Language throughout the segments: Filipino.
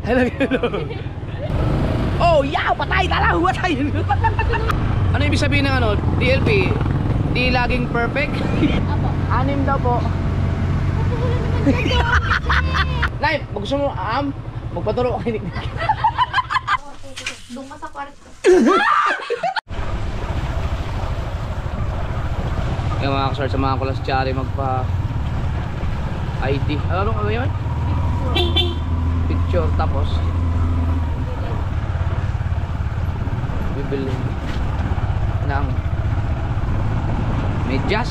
I love you. Oh, yeah! Patay! Tala! Patay! Ano ibig sabihin ng ano? DLP? Di laging perfect? Apo. 6 daw po. Wala naman dito. Nay, gusto mo magpaturo ka ni. Doon ka sa kwarto. Yung mga kasort sa mga kulas Chari magpa ID. Ano yun? Picture tapos bibili ng medyas.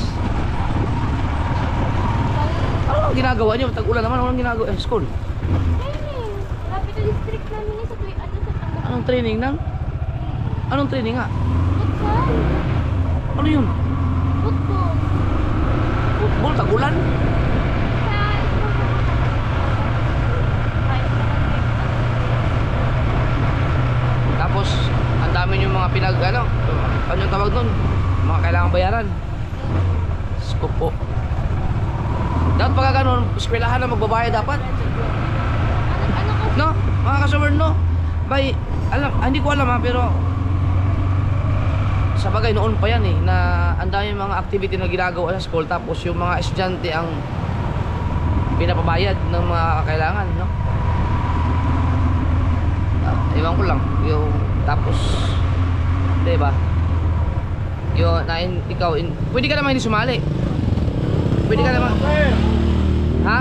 Ano ang ginagawa niyo? Tag-ulan naman, anong ginagawa? School? Training. Rapid district namin sa tuwi. Ano sa tanggap? Anong training nang? Anong training nga? Futsal. Ano yun? Football. Football, tag-ulan? Tapos, ang dami yung mga ano yung tawag nun? Mga kailangan bayaran. Scoop po. Dapat pagka ganun, eskwelahan na magbabayad dapat. Ano kasi? No? Mga kasaward, no? Hindi ko alam ha, pero sa bagay noon pa yan na ang dami mga activity na ginagawa sa school, tapos yung mga estudyante ang pinapabayad ng mga kailangan, no? Iwan ko lang yung tapos, diba? Yung pwede ka naman hindi sumali. Pwede ka naman. Ha?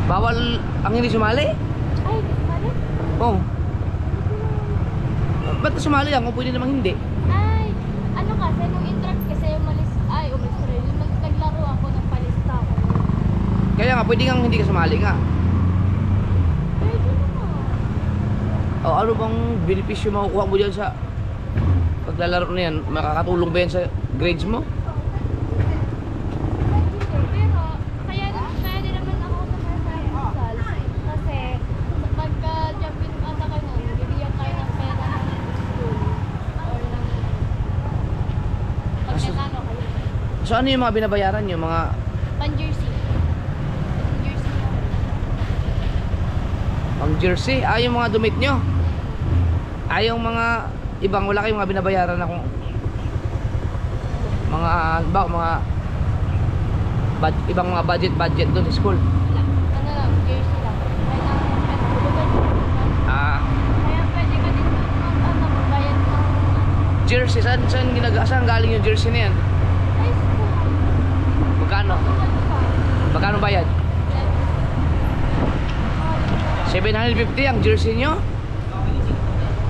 Bawal ang hindi sumali? Ay, sumali? Oo. Ba't sumali lang kung pwede namang hindi? Ay, ano kasi, nung interact kasi umalis na rin. Yung naglaro ako ng palista ako. Kaya nga, pwede kang hindi ka sumali nga. Pwede naman. O ano bang benepisyo makukuha mo dyan sa paglalaro na yan? Makakatulong ba yan sa grades mo? Pero, kaya din naman ako sa futsal. Kasi, pagka-champion ata kayo nun, bibigyan kayo ng pera ng school. Or ng pagkatano kayo. So ano yung mga binabayaran nyo? Mga Pan-jersey. Jersey na. pang jersey? Yung mga dumit nyo? Yung mga ibang wala kayong mga binabayaran na kung mga ibang mga budget doon sa school? Wala. Ano lang, jersey lang. Kaya pwede ka din magbayad ng Jersey? Saan galing yung jersey na yan? high school. Magkano? Magkano bayad? 750 ang jersey nyo?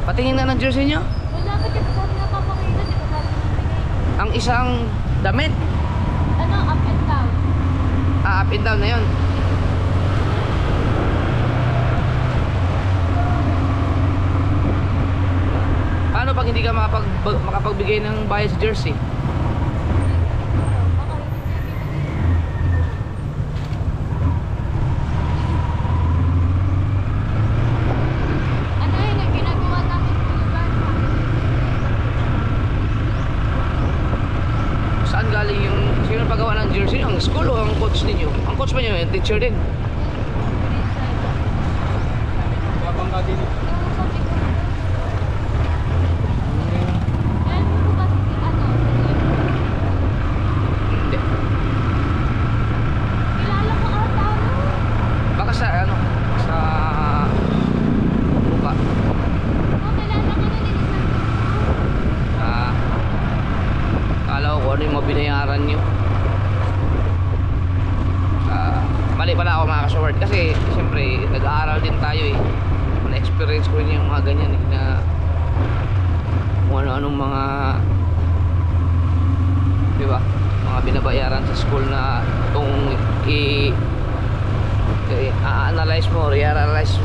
Patingin na ng jersey nyo? Wala ka dito sabi na papakita, di ba sabi ng bigay? Ang isang damit? Ano, up and down. Up and down na yun. Paano pag hindi ka makapagbigay ng bayad sa jersey? Baka hindi niya bibigay. Ano yun, yung ginagawa namin sa lugar. Saan galing yung sino paggawa ng jersey? Ang school o ang coach ninyo? Ang coach ba nyo? Yung teacher din? Yung sabi ko. Yan po kasi si ano, Hindi. kilala ko ata ano. Baka sa buka. Kilala ko na din isang Kala ko ano yung mga binayaran nyo. Mali pala ako mga kasaward kasi siyempre nag-aaral din tayo na-experience ko rin yung mga ganyan na kung ano-anong mga diba mga binabayaran sa school na kung i-analyze mo, realize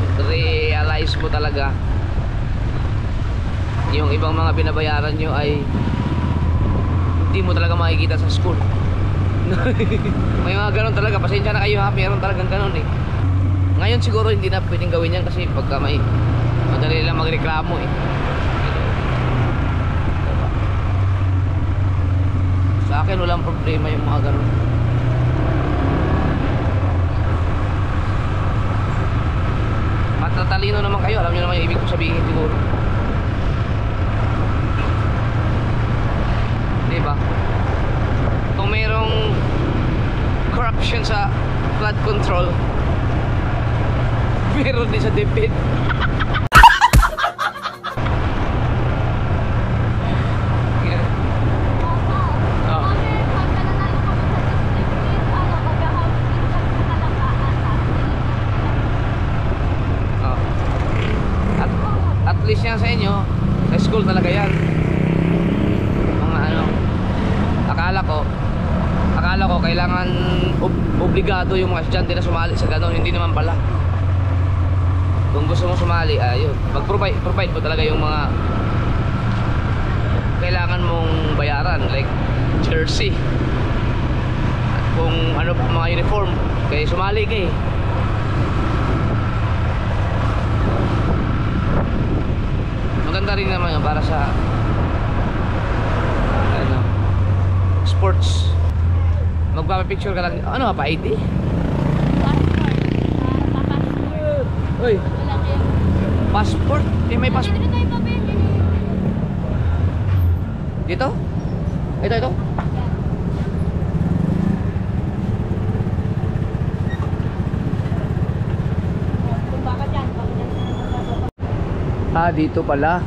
mo talaga yung ibang mga binabayaran nyo ay hindi mo talaga makikita sa school. May mga ganun talaga, pasensya na kayo ha, meron talagang ganun Ngayon siguro hindi na pwedeng gawin yan kasi pagka may madali lang magreklamo Sa akin walang problema yung mga ganun. matalino naman kayo, alam nyo naman yung ibig ko sabihin siguro. Diba? Kung mayroong corruption sa flood control, meron din sa DepEd. At least yan sa inyo, sa school talaga yan. Mga ano, akala ko kailangan obligado yung mga estudyante na sumali sa gano'n. Hindi naman pala. Kung gusto mo sumali, ayun, provide mo talaga yung mga kailangan mong bayaran, like jersey at kung ano mga uniform, kaya sumali ka eh. Maganda rin naman yun para sa ano, sports. Magpapapicture ka lang. Ano pa, ID? Uy, passport? May passport dito? Ito? Ah, dito pala.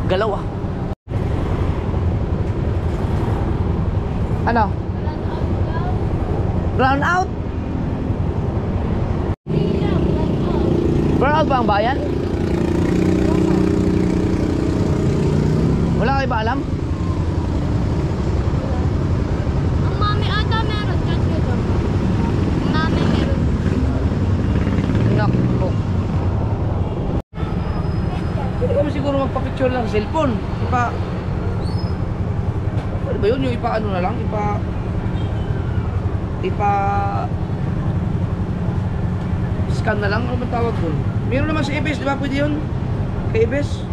Galaw ah. Ano? Brown out? Brown out ba ang bayan? Wala kayo ba alam? Ang mami ata meron dyan dito. Ang mami meron. Nakpo. Pwede kami siguro magpa-picture lang sa cellphone. Ano ba yun? Yung ano na lang? Scan na lang? Ano ba tawag dun? Meron naman sa EBS, di ba? Pwede yun? Kay EBS?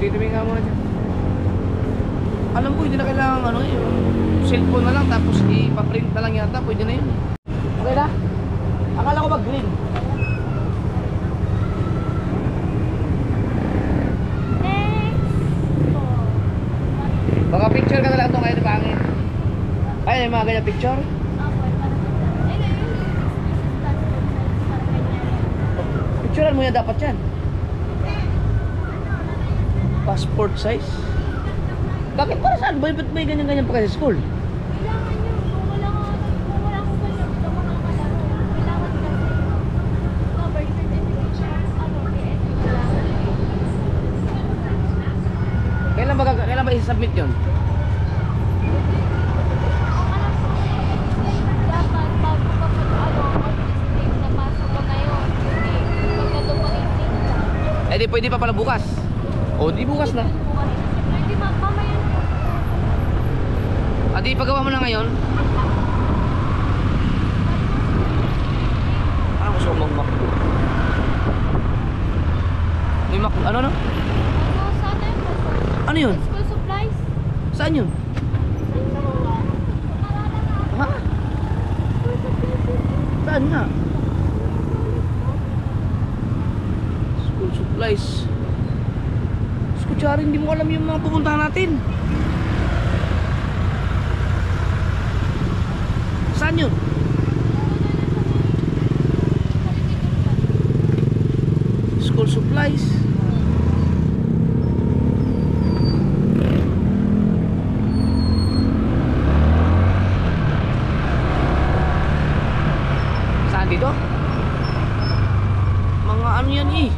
Tingnan nga muna dyan. Alam ko, hindi na kailangan ano, yung cellphone na lang tapos ipaprint na lang yata. Pwede na yun. Okay na? Akala ko ba green? Baka picture ka na lang ito ngayon, pangit. Ay, may mga ganyan picture? Picturean mo yan, dapat yan. Passport size? Bakit para saan? Ba't may ganyan-ganyan pa kasi school? Kailangan nyo. Kung wala ko ganyan, ito mga kalaro. Kailangan kasi cover certificate. Kailan ba i-submit yun? Dapat bago pa po mag-state na pasok ko ngayon. Hindi. Pagkatupang 18. Eh di pwede pa pala bukas. O di bukas na. Hindi mamaya. Di pagawa mo na ngayon. Parang gusto ko mag-macdo. May macdo, ano? Ano, sana yun? Ano yun? School supplies? Saan yun? Ha? Saan nga? School supplies. Kutsari, hindi mo alam yung mga pupuntahan natin. Saan yun? School supplies. Saan dito? Mga ano yan eh.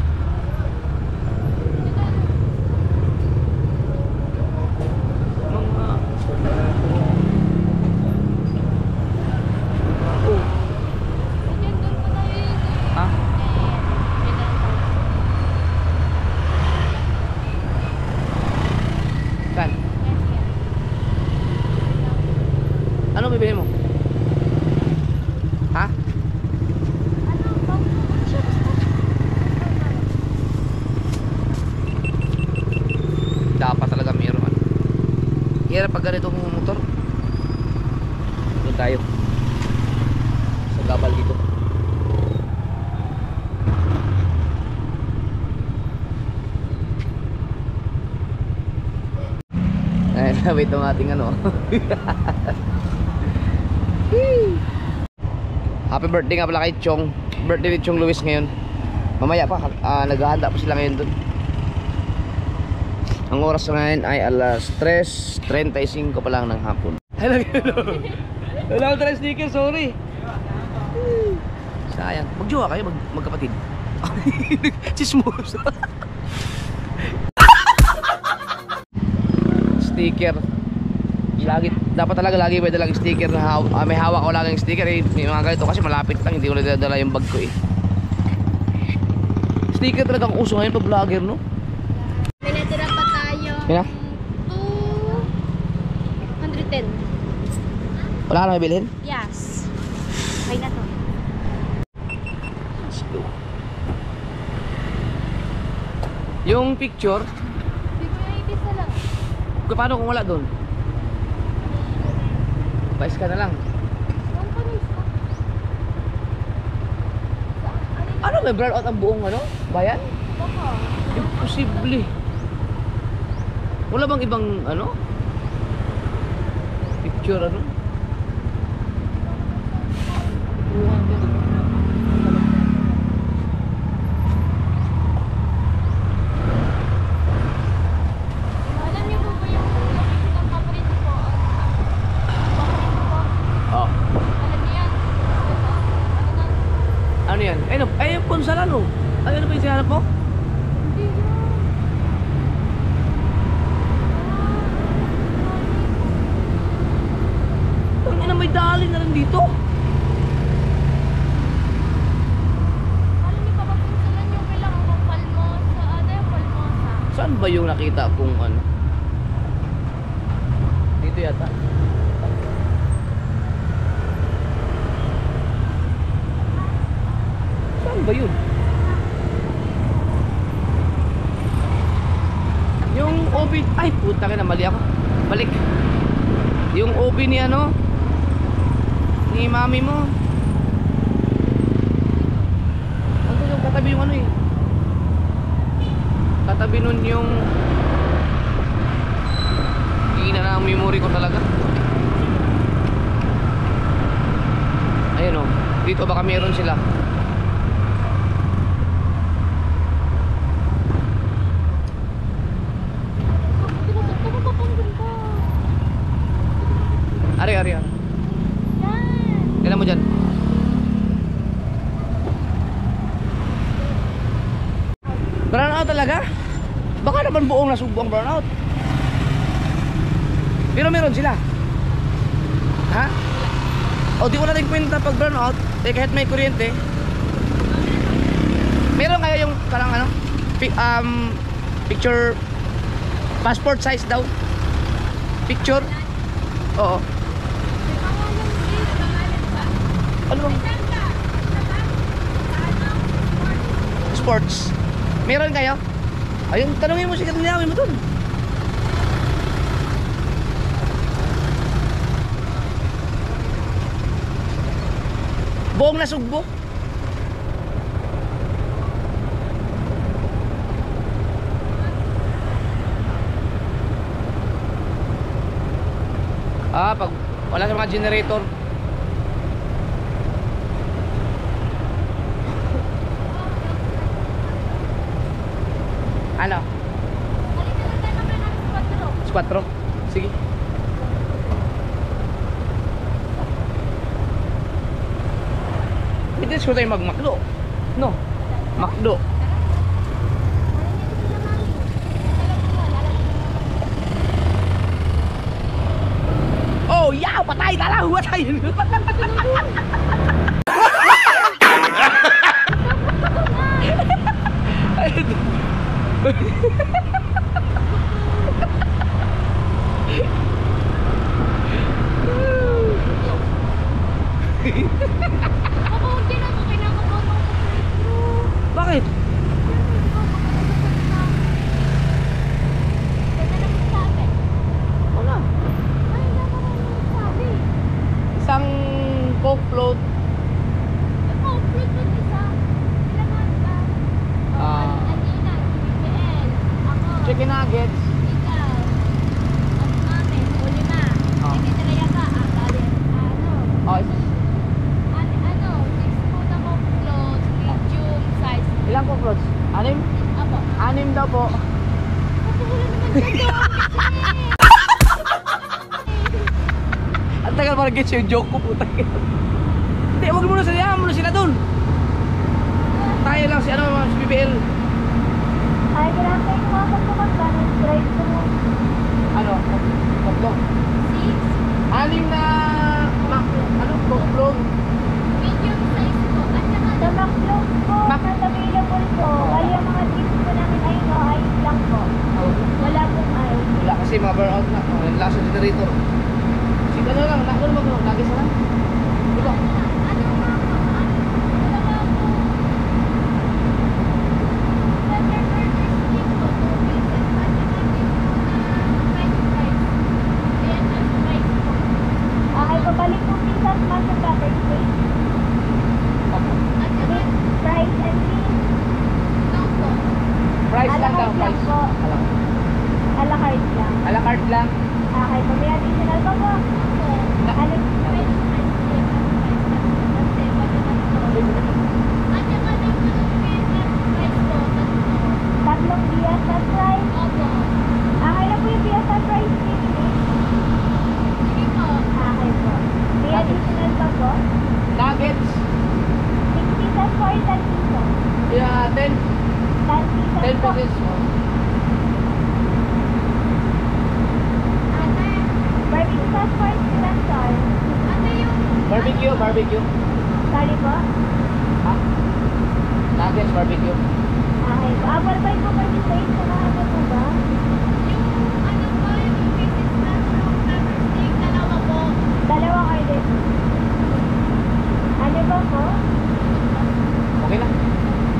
Hirap pag ganitong motor. Doon tayo. Sa gabal dito. Ay, wait ang ating ano. Happy birthday nga pala kay Chong. Birthday ni Chong Luis ngayon. Mamaya pa, naghahanda pa sila ngayon dun. Ang oras ngayon ay alas 3:35 pa lang ng hapon. Hello. Wala akong try sticker, sorry. Sayang. Magjowa kayo, magkapatid. Chismoso. Sticker. Dapat talaga lagi may dalang sticker na may hawak ko laging sticker eh. May mga ganito kasi malapit lang, hindi ko nadadala yung bag ko eh. Sticker talagang uso ngayon pag vlogger, no? May natira pa tayo. Kaya? 210. Wala ka na may bilhin? Yes. Okay na to. Let's go. Yung picture, Hindi ko yung ibisa lang. paano kung wala doon? Pais ka na lang. Saan pa rin siya? Saan? Ano may blur out ang buong ano? Bayan? Baka. Imposible. Wala bang ibang ano? Picture ano? Alam niyo po ba yung location ng paborito ko? Paborito ko? Oh. Alam niyo yan? Ano na? Ano yan? Ay, yung konsal ano? Ay, ano ba yung sihanap mo? Hindi yun. Ang ina, may dali na rin dito. Alam niyo pa ba kung saan yung kailangan kong palmosa? Ano yung palmosa? Saan ba yung nakita kung ano? Dito yata. Saan ba yun? Yung OB... Ay, puta ka na, mali ako. Balik. Yung OB ni ano? Ni mami mo. Ano yung katabi yung ano eh? Katabi nun yung... Hina na ang memory ko talaga. Ayun o. Dito baka meron sila. Tinasok ko ba papandun ka? Ari. Yan. Kailan mo dyan? Brownout talaga? Baka naman buong nasubong brownout. Pero meron sila. Ha? O di ko natin kwenta pag brownout. Eh kahit may kuryente. Meron kaya yung parang ano? Picture passport size daw. Picture? Oo. May pangalan ba? Ano bang? Sports. Meron kayo? Ayun, tanungin mo si Katilawin mo dun. Buong nasugbo. Pag wala sa mga generator. Ano? Halika lang tayo namin ng 4. 4? Sige. Pwede ko tayo mag-McDo. No? McDo. Oh, yeah! Patay! Tala! Patay! Hindi na ako kinakabahan ako sa metro. Bakit? Ganda naman sa akin. Wala. ko nag-gets yung joke ko, puta. Hindi, huwag muna sila, hayaan muna sila dun. Tayo lang si ano, si BBL. Ay, kailangan kayo kumakot ko magkano. Drive ko mo. Ano? Tatlo. 6. Anim na ano? Cloud. Medium size po. At saka sa McLoaf po, Mac- mas available po. Bali ang mga drinks po namin ay no ice lang po. Wala pong ice. Wala kasi mga burnout na. Yung lasa generator. Si ano lang, nakon mo ko. Lagi sa lang. Diba? Ano nga po? Wala po. Pepper burger stick po, 2 pieces. At saka din po na french fries. Ayan ang fries po. Okay, pabalik po pizza smash and pepper steak. At saka fries and beans. No po. Price lang daw, Ala carte price. lang po. A la carte lang. A la carte lang. Okay, kung may additional pa po. Ano? French fries steak. Kasi pati na po. At saka din po ng fries po. Tatlong bias at fries? Opo. Okay na po yung bias at fries steak. Sige po. Okay po. May additional pa po? Nuggets. 6 pieces po or 10 pieces? Yeah, 10 10 pieces po. pieces. Ate, barbecue sauce for sriracha. Ate yung... Barbecue. Sorry po? Ha? Nuggets, barbecue. Okay po. Apple pie po for dessert. Samahan po ba? Yung ano po, yung pieces na pepper steak, dalawa po. Dalawang order. Ano ba po? Okay na.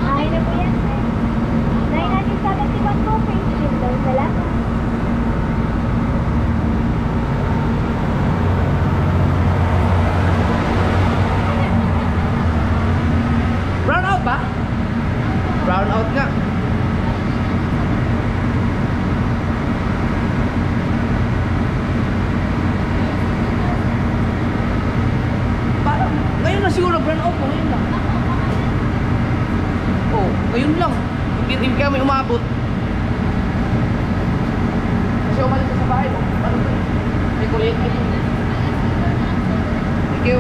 Okay na po yan, sir. 971 po, free shipping daw. Salamat. Brown out ba? Brown out nga. Parang, ngayon na siguro brown out mo, ngayon lang. Oh, ngayon lang. Hindi kami umabot. Kasi umalis ka sa bahay mo. Ano ba? May kuryente. Thank you.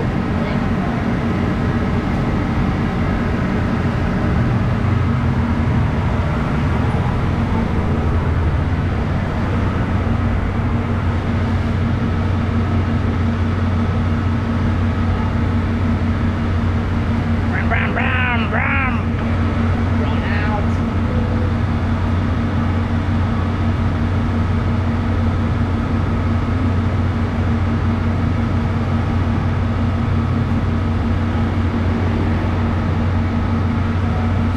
Brown out.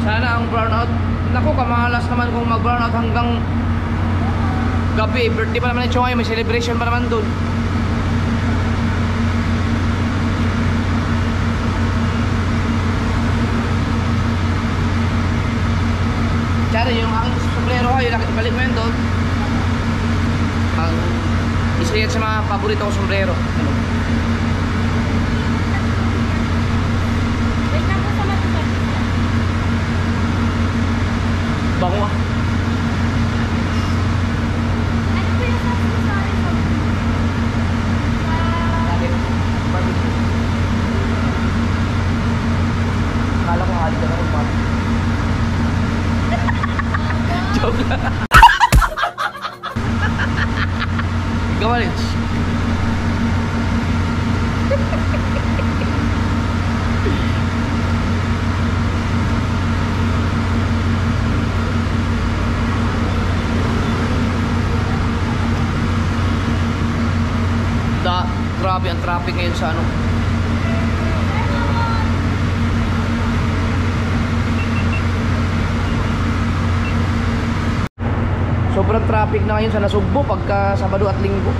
Sana ang brownout. Naku, kamalas naman kung mag-brownout hanggang gabi. Birthday pa naman ni Choy, may celebration pa naman dun. Tsara yung aking sombrero ko, yung balik mo yun doon. Isa yan sa mga paborito ko sombrero. Ano? Wait lang po sa matubag. Bango ah. Ano po yung sauce mo sa akin? Natin. Barbecue. Akala ko hali ka na rin, Mark. Joke lang. Ikaw, Rich. Grabe ang traffic ngayon sa ano. Sobrang traffic na ngayon sa Nasugbo pagka Sabado at Linggo.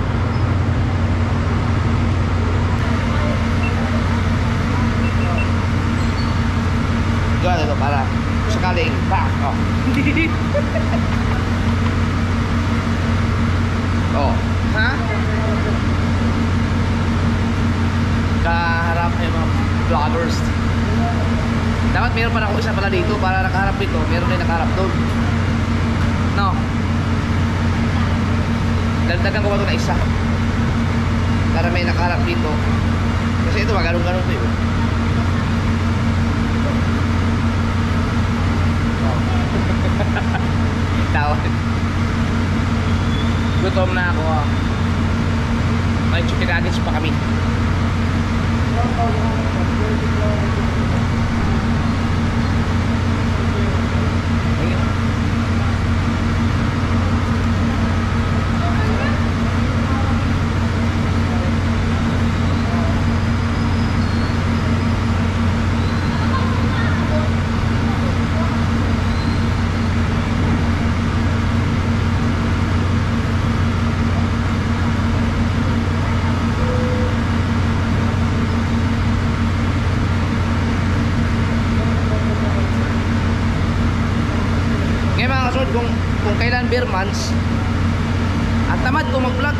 Gano'n ito para sakaling back. Oh. Ha? Kaharap ay mga vloggers. Dapat meron pa na ako isa pala dito para nakaharap dito. Meron din nakaharap doon. No. Dagdagan ko pa ito na isa. Para may nakaharap dito. Kasi ito, ganun-ganun to yun. Tawad. Gutom na ako. May chicken nuggets pa kami. Ayun. Ngayon mga kasunod, kung kailan beer months, at tamad ko mag-vlog.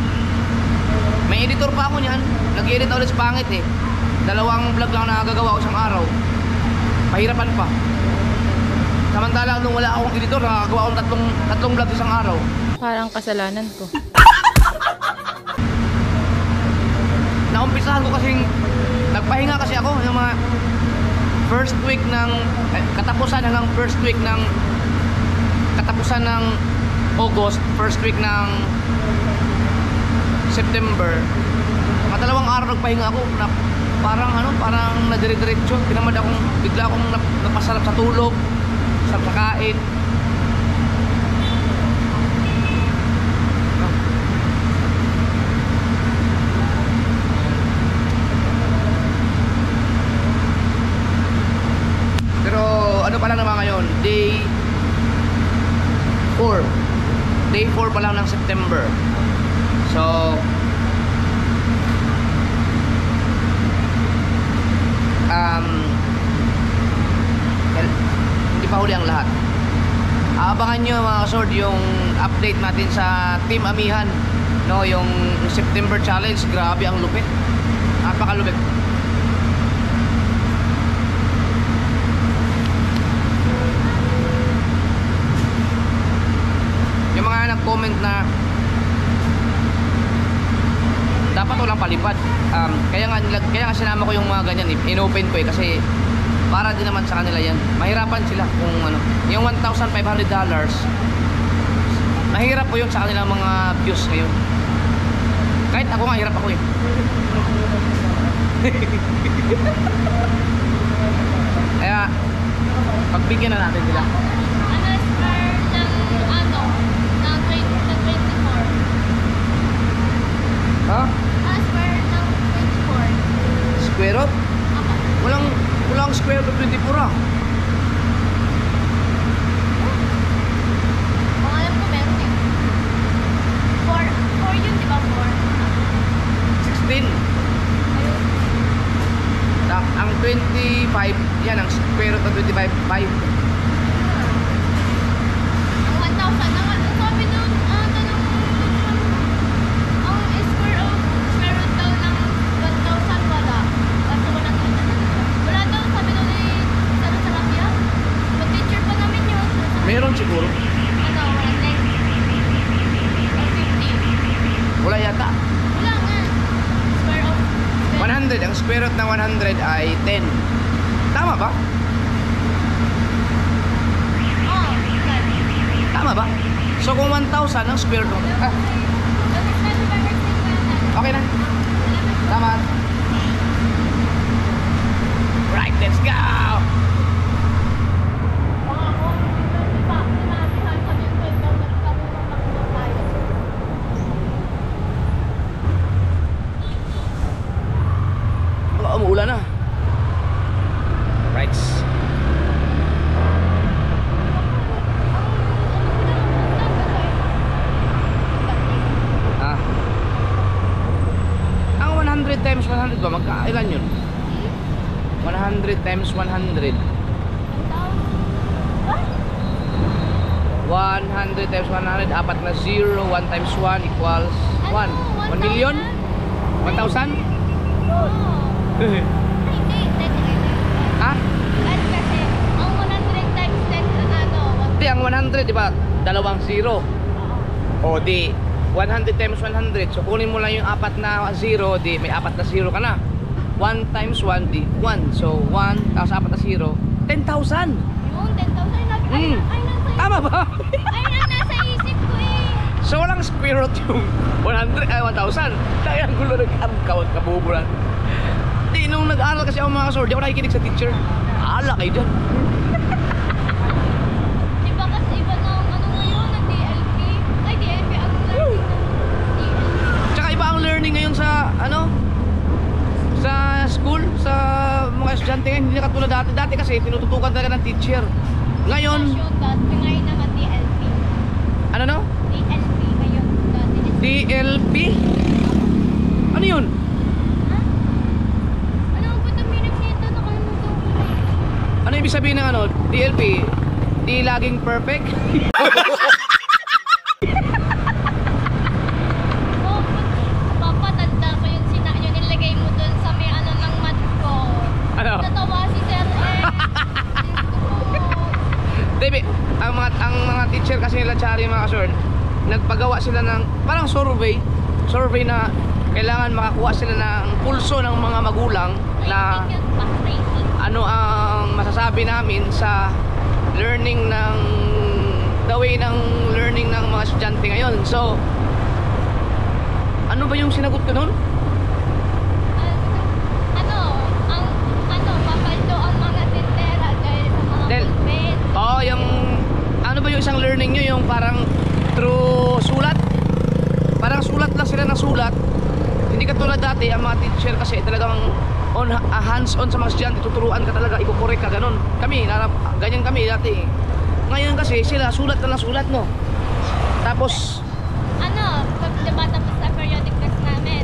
May editor pa ako niyan. Nag-edit ulit sa pangit eh. 2 vlog lang nakagagawa ko isang araw. Pahirapan pa. Samantala nung wala akong editor, nakagawa akong tatlong vlog isang araw. Parang kasalanan ko. Naumpisahan ko kasing nagpahinga kasi ako yung mga first week ng katapusan hanggang first week ng katapusan ng August, first week ng September. Mga 2 araw nagpahinga ako na parang nadire-diretso. Tinamad akong, bigla akong napasarap sa tulog, sa kain. Pero ano pa lang naman ngayon, day 4 pa lang ng September. So hindi pa huli ang lahat. Abangan nyo mga kasord yung update natin sa Team Amihan, no, yung September challenge. Grabe ang lupit, napakalupit. Yung mga nag-comment na dapat walang palipad, kaya nga sinama ko yung mga ganyan, in-open ko kasi para din naman sa kanila yan. Mahirapan sila kung ano, yung $1,500, mahirap po yun sa kanilang mga views ngayon. Kahit ako nga, hirap ako eh. Kaya pagbigyan na natin sila. Ano square ng ano? Ng 24. Ha? Ano square ng 24? Square root? Walang square root 24 ah. Ang alam ko meron eh. 4 yun, di ba? 4. 16. Ayun. Ang 25, yan ang square root ng 25, 5. Ang 1,000, ang sabi doon, ang square root daw ng 1,000 wala. Kaso wala daw, sabi doon eh, sabi sa Lapia. Mag-teacher pa namin yun. Meron siguro. Ano, 150. Wala yata. Wala nga. Square of 100, ang square root ng 100 ay 10. Tama ba? Oh, Tama ba? So kung 1,000 ang square root, okay na. Tama. Right, let's go! Umuulan na. Right. Ang 100 times 100 ba? Magkailan yun? 100 times 100. 100 times 100, apat na 0. 1 times 1 equals 1. 1 million? 1,000? Ha? Kasi, ang 100 times 10 ano, Hindi, ang 100, di ba? Dalawang 0. O di, 100 times 100. So kunin mo lang yung 4 na 0, di may 4 na 0 ka na. 1 times 1 di 1. So 1 tapos 4 na 0, 10,000. Yung 10,000 ay nasa Tama ba? ay nasa isip ko eh. So walang square root yung 100 ay 1,000. Kaya ang gulo nag-count kabubulan. Di nung nag-aaral kasi ako mga kasor, di ako nakikinig sa teacher. Ala kayo dyan. Diba kasi iba na ang ano ngayon, ang DLP. Ay, DLP ang learning ng DLP. Tsaka iba ang learning ngayon sa ano, sa school, sa mga estudyante ngayon. Hindi na katulad dati. Dati kasi tinututukan talaga ng teacher. Ngayon, Dati ngayon naman DLP. ano no? DLP ngayon. Dati DLP? Ano yun? Ha? Ano ang putang minutes nito? Nakalimutan ko na eh. Ano ibig sabihin ng ano? DLP? Di laging perfect? Oh, papatanda ko yung yung nilagay mo dun sa may ano ng mat ko. Ano? Natawa si Sir eh. Debi, ang mga teacher kasi nila Chari mga kasor, nagpagawa sila ng parang survey na kailangan makakuha sila ng pulso ng mga magulang na ano ang masasabi namin sa learning ng the way ng learning ng mga estudyante ngayon. So ano ba yung sinagot ko nun? Papaldo ang mga tindera dahil sa mga Del- pulpit. Oh, yung ano ba yung isang learning nyo, yung parang through sulat? Parang sulat lang sila na sulat. Hindi katulad dati, ang mga teacher kasi talagang hands-on sa mga estudyante, tuturuan ka talaga, ikukorek ka, ganun. Ganyan kami dati. Ngayon kasi sila sulat na sulat, no? Tapos, Diba tapos sa periodic test namin,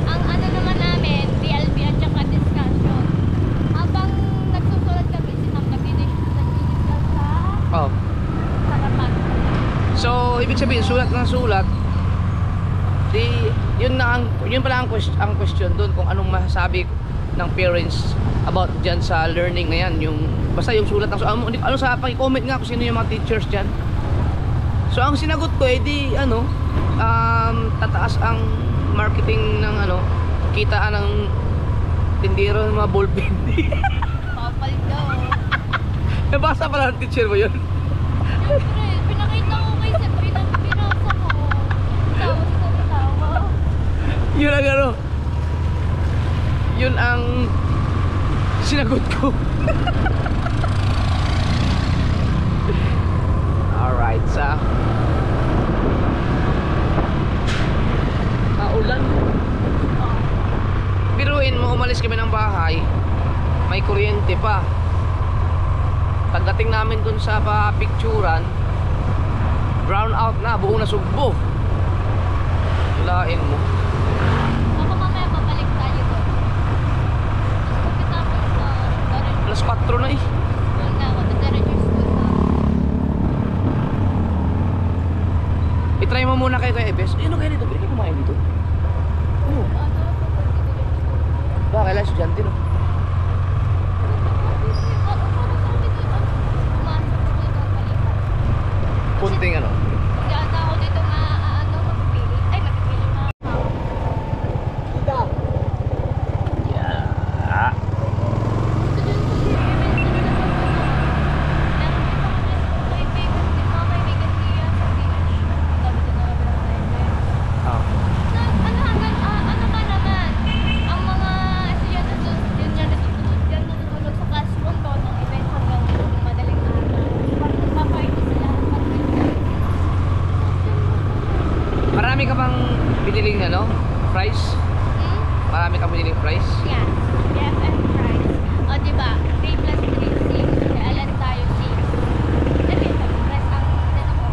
ang ano naman namin, DLP at saka discussion. Habang nagsusulat kami, nag-finish sa oh. harapan. So, ibig sabihin, sulat na sulat, yun pala ang question doon kung anong masasabi ng parents about dyan sa learning na yan, basta yung sulat ng sulat. Ano sa paki-comment nga kung sino yung mga teachers dyan. So ang sinagot ko tataas ang marketing ng kitaan ng tindero ng mga ballpen. Papaldo. Nabasa pala ng teacher mo yun. Siyempre, pinakita ko kay Sir, pinasa ko. Tawa. Yun ang yun ang sinagot ko. Alright, sa ulan. Biruin mo, umalis kami ng bahay, may kuryente pa. Pagdating namin dun sa picturan, brown out na, buong nasugbo. Walain mo. Baka mamaya babalik tayo doon. Pagkatapos sa Alas 4 na eh. doon na ako, diretso school na. I-try mo muna kayo kay Ebes. Ano kayo dito? Pwede kayo kumain dito? Oo. Ba, kailan estudyante no? Punting ano? Yeah. Ah. Marami ka bang biniling fries? Marami ka biniling fries? Yeah, yes, and fries. O, diba? 3 plus 3, 6. Kaya alam tayo 6. Dali, fries ang ako.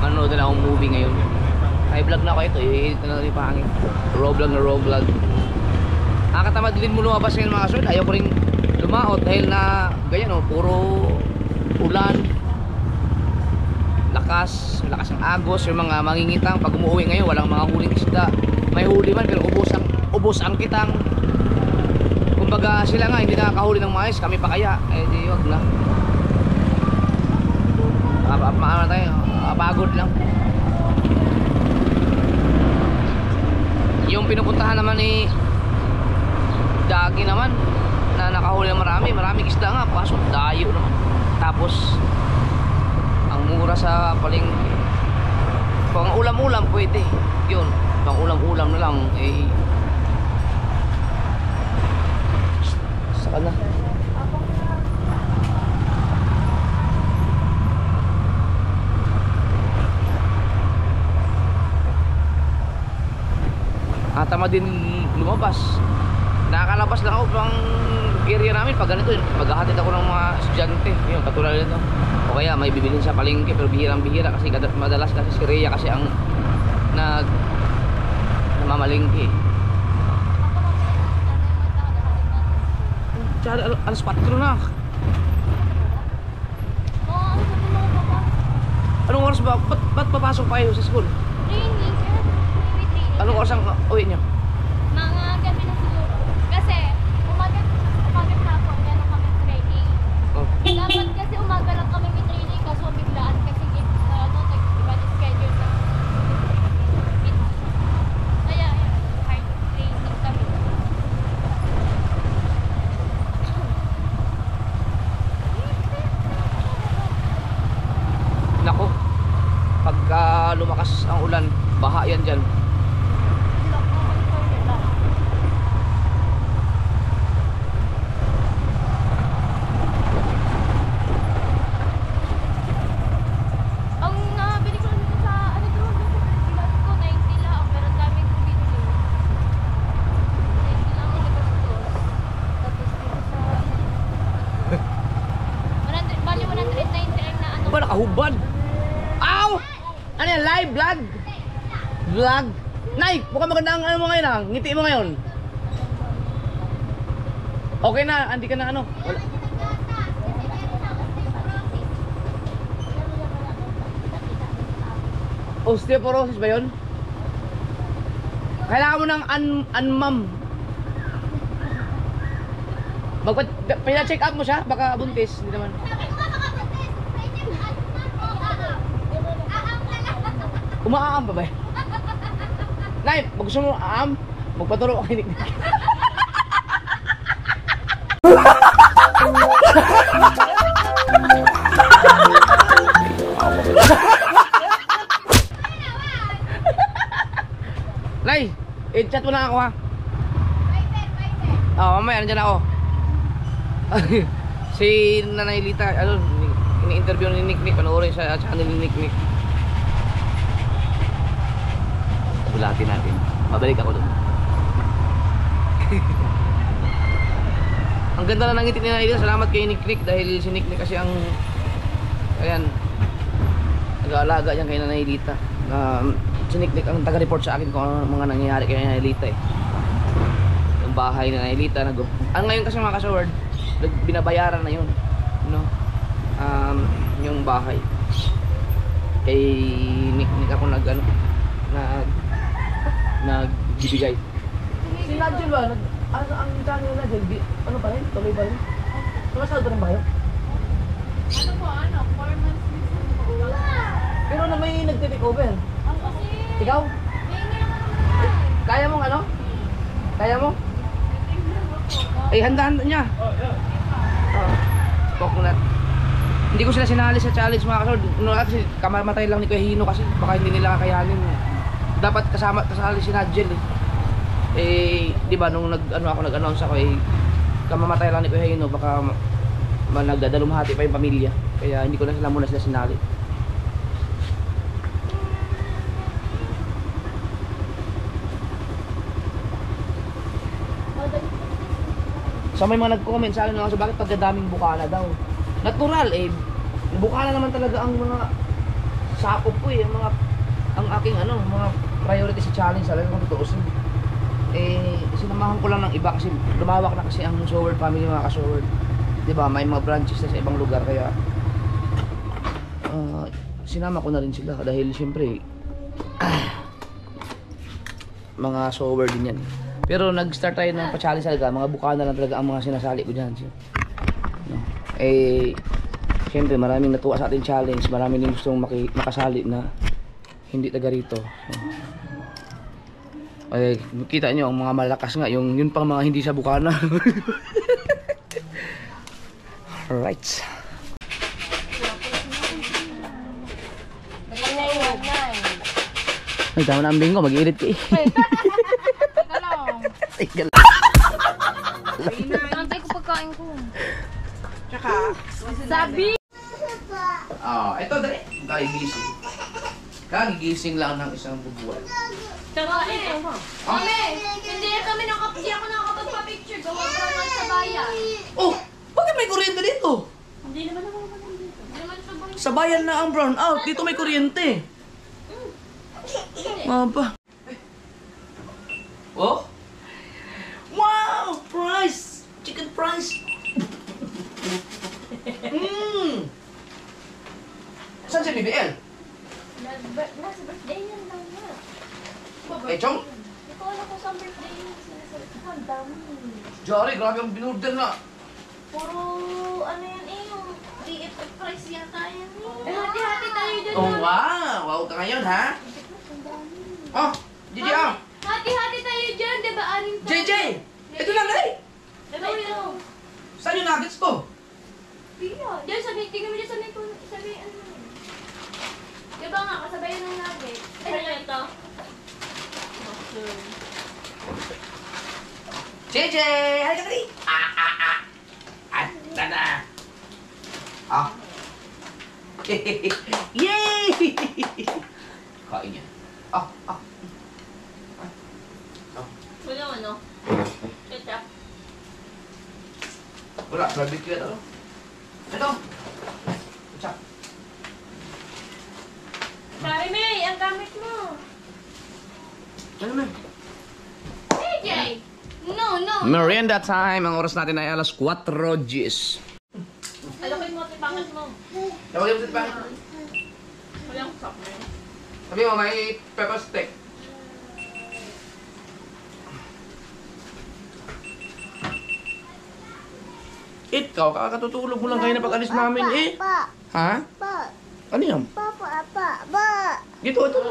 Manonood na akong movie ngayon. Ay vlog na ako ito, i-edit na rin pangin. Raw vlog. Nakakatamad din mo lumabas ngayon mga kasod. Ayaw ko rin lumaot dahil na ganyan puro ulan. Lakas ang agos, yung mga mangingitang pag umuwi ngayon walang mga huling isda. May huli man pero ubos ang kitang. Kumbaga sila nga hindi nakakahuli ng mais, kami pa kaya. Di wag na. Maano tayo, pagod lang. pinupuntahan naman ni Jackie naman na nakahuli ng maraming isda nga, kaso dayo naman. Tapos ang mura sa palengke. Pang ulam-ulam pwede yun, pang ulam-ulam na lang eh saka na. Tama din lumabas. Nakakalabas lang ako pang area namin pag ganito yun. Maghahatid ako ng mga estudyante. Yun, katulad nito. O kaya may bibilin sa palengke pero bihirang-bihira kasi madalas kasi si Rhea kasi ang namamalengke. Tsaka alas 4 na. Anong oras ba? Ba't papasok pa kayo sa school? Training. Anong oras ang uwi nyo? Mga gabi na siguro. Kasi umaga na ako, meron kami training. Oh. Dapat kasi umaga lang kami may training kaso biglaan kasi iba na schedule na. Kaya hard training kami. Nako, pagka lumakas ang ulan, baha yan dyan. Ang nabili ko dito sa ano doon sa Pilipinas ko 90 lang pero ang dami kong binili. 90 lang ang nagastos. Tapos dito sa 100 bali 199 na ano. Ba nakahubad? Aw! Ano yan? Live vlog? Vlog? Nay, mukhang maganda ang ano mo ngayon ah. Ngiti mo ngayon. Okay na, hindi ka na ano. Wala. Osteoporosis ba yun? Kailangan mo ng unmam. Pina-check up mo siya, baka buntis, hindi naman. Umaam pa ba? Nay, gusto mo aam? Magpaturo ka kay Nick. Nay, i-chat mo na ako ha. Oo, mamaya, nandiyan ako. Si Nanay Lita, ano, ini-interview ni Nick, panoorin sa channel ni Nick. Bulatin natin. Babalik ako doon. Ang ganda na ng ngiti ni Nanay Lita. Salamat kay Nick dahil si Nick kasi ang ayan, nag-aalaga yan kay Nanay Lita. Si Nick ang taga-report sa akin kung ano mga nangyayari kay Nanay Lita eh. Yung bahay ni Nanay Lita ngayon kasi mga kasaward, binabayaran na yun, no? Yung bahay kay Nick ako nagbibigay. Si Nigel ba? Ano ang channel na Nigel? Ano pa rin? Tuloy ba rin? Sumasado rin ba yun? Ano po, 4 months minsan po. Pero na may nag-take over. Ang kasi, Ikaw? may ngayon Kaya mong ano? Kaya mo? Ay, handa-handa niya. Coconut. Hindi ko sila sinali sa challenge mga kasod. No, kasi kamamatay lang ni Kuya Hino kasi baka hindi nila kakayanin. Dapat kasali si Nigel eh. Di ba nung nag-announce ako eh, kamamatay lang ni Kuya Hino, baka nagdadalumhati pa yung pamilya. Kaya hindi ko na sila muna sinali. So may mga nag-comment sa akin nga so bakit pagdadaming bukana daw. Natural eh. Bukana naman talaga ang mga sakop ko eh, ang aking mga priority sa challenge talaga kung tutuusin. Sinamahan ko lang ng iba kasi lumawak na kasi ang Soward family mga ka-Soward. 'Di ba? May mga branches na sa ibang lugar kaya sinama ko na rin sila dahil siyempre mga Soward din yan. Pero nag-start tayo ng pa-challenge talaga, mga bukana lang talaga ang mga sinasali ko dyan. No? Siyempre maraming natuwa sa ating challenge, maraming din gustong makasali na hindi taga rito. Ay, kita nyo, ang mga malakas nga, yun pang mga hindi sa bukana. Alright. Ay, tama na ang bingo, mag-edit ka eh. Teka lang. Antay ko pagkain ko. Tsaka, sabi! Ito dali. Kagigising. Kagigising lang ng isang bubuan. Tsaka ito. Mami, hindi ako nakakapagpa-picture. Gawa ko naman sa bayan. Oh! Bakit may kuryente dito? Hindi naman ako dito. Hindi naman sa bayan. Sa bayan na ang brown out. Dito may kuryente. Maba. Oh? Wow! Fries! Chicken fries! Saan si BBL? Nasa birthday yan lang na. Chong? Hindi ko alam kung saan birthday yan. Ang dami. Jari, grabe ang binurder na. Puro ano yan eh, yung DFF price yata yan eh. Hati-hati tayo dyan. Oh, wow! Wow ka ngayon, ha? Ang dami. Oh, JJ ang! Hati-hati tayo dyan, diba? Anin tayo? JJ! Ito lang, dali! Diba yun? Saan yung nuggets ko? Diyan, tingnan mo dyan sabi, ano yun. Diba nga, kasabayan ng nugget. Ano ito? JJ! Halika dali! At tada! Yay! Kain yan. Wala ano? Ketchup. Wala, barbecue ito. Ito! Chop. Sorry, May, ang gamit mo. Ano na? CJ! No. Merienda time! Ang oras natin ay alas 4:10. Alakoy mo, tipangat mo. Tawagin mo sa bakit? Walang supplement. Sabi mo, may pepper steak. Ikaw, kakatutulog mo lang kayo na pag-alis namin eh. Ha? Ano yan? Dito, ito.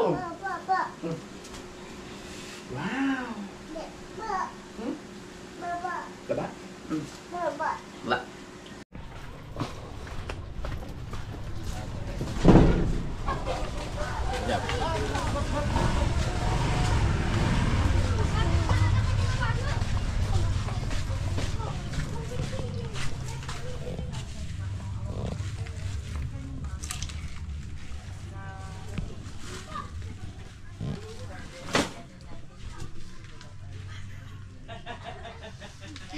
Wow. Baba? Baba.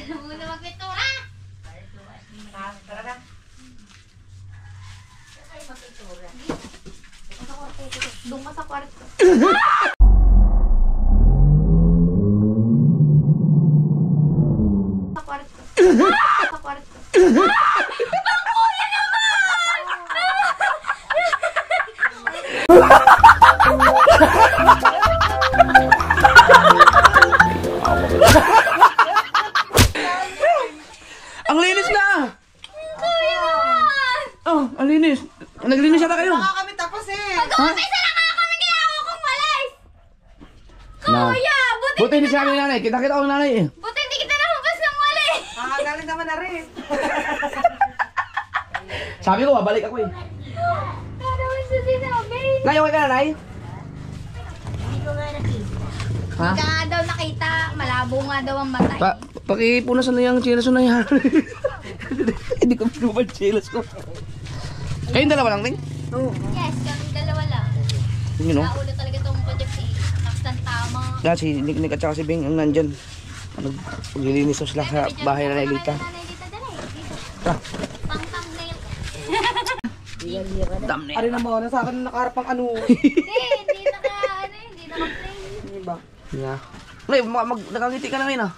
Muna magpintura! Doon ka sa kwarto. Sa kwarto. Sa kwarto. Kuya naman! Ang linis na! Kuya naman! Oh, ang linis. Naglinis yata kayo. Baka kami tapos eh. Mag-umpisa na nga kami ginawa kong malis! Kuya! Buti hindi sabi ng nanay. Kita-kita ko ng nanay eh. Buti hindi kita nahubas ng malis! Galing naman na rin. Sabi ko, babalik ako eh. Ano mo sa sinabi? Nay, okay ka na, Nay? Hindi ko nga nakita. Ha? Hindi ka nga daw nakita. Malabo nga daw ang mata. Pakipunasan na yung chilas na yan. Hindi ko pinuman chilas ko. Kayong dalawa lang, Ting? Oo. Yes, kami dalawa lang. You know? Naulo talaga itong project eh. Tapos ng tama. Yan, si Nick at saka si Bing ang nandyan. Paglilinis ko sila sa bahay na Nailita. Ah, Pang-thumbnail. thumbnail. Ari naman, nasa akin nakaharap ang ano. Hindi naka-play. Hindi ba? Yeah. Nay, nakangiti ka na ngayon ah.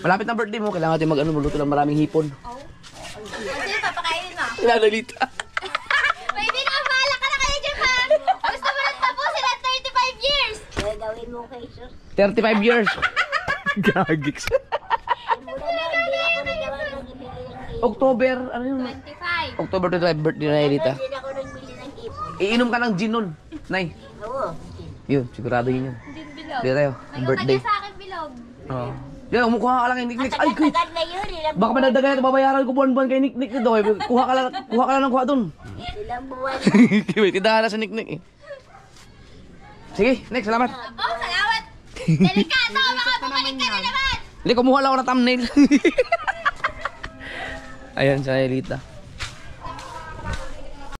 Malapit na birthday mo, kailangan natin magluto ng maraming hipon. Kasi papakainin mo. Nailita. May binabala ka na kayo dyan, ha? Gusto mo lang tapusin at 35 years. Gawin mo kay sus. 35 years. Gagiks. Mula na, hindi ako nagawa ng ibigay ng ipon. October, ano yun? 25. October 25, birthday na Nailita. Hindi ako nagbili ng ipon. Iinom ka ng gin nun, Nay. Oo. Yun, sigurado yun yun. Hindi bilog. Dito tayo. May Birthday. utang niya sa akin bilog. Oo. Yan, umukuha ka lang kay Nick Nick. Ay, kuy! Tagal na yun, ilang Baka madagdagan ito, babayaran ko buwan-buwan kay Nick Nick nito. Kuha ka lang ng kuha dun. ilang buwan. Wait, tindahan na sa Nick Nick eh. Sige, next, salamat. Oh, salamat. Delikado, baka bumalik ka na naman. Hindi, kumuha lang ako ng thumbnail. Ayan, sa Elita.